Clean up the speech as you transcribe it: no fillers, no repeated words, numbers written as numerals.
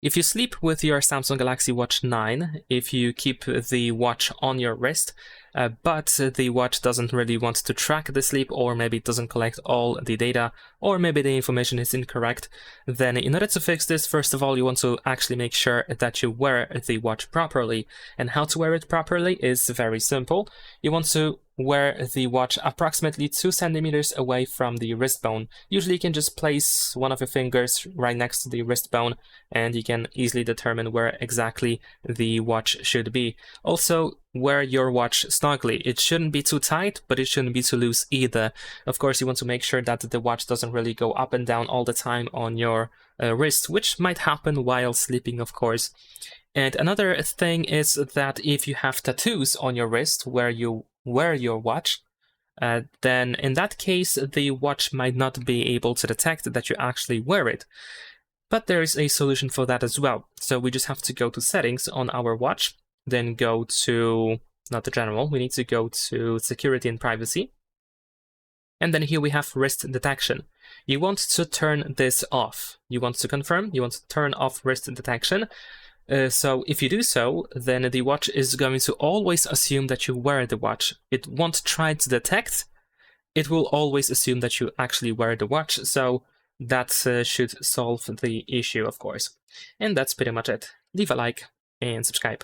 If you sleep with your Samsung Galaxy Watch 9, if you keep the watch on your wrist, but the watch doesn't really want to track the sleep, or maybe it doesn't collect all the data, or maybe the information is incorrect, then in order to fix this, first of all, you want to actually make sure that you wear the watch properly. And how to wear it properly is very simple. You want to wear the watch approximately 2 centimeters away from the wrist bone. Usually you can just place one of your fingers right next to the wrist bone and you can easily determine where exactly the watch should be. Also, wear your watch snugly. It shouldn't be too tight, but it shouldn't be too loose either. Of course, you want to make sure that the watch doesn't really go up and down all the time on your wrist, which might happen while sleeping, of course. And another thing is that if you have tattoos on your wrist where you wear your watch, then in that case, the watch might not be able to detect that you actually wear it. But there is a solution for that as well. So we just have to go to settings on our watch, then go to, not the general, we need to go to security and privacy. And then here we have wrist detection. You want to turn this off. You want to confirm, you want to turn off wrist detection. So if you do so, then the watch is going to always assume that you wear the watch. It won't try to detect. It will always assume that you actually wear the watch. So that should solve the issue, of course. And that's pretty much it. Leave a like and subscribe.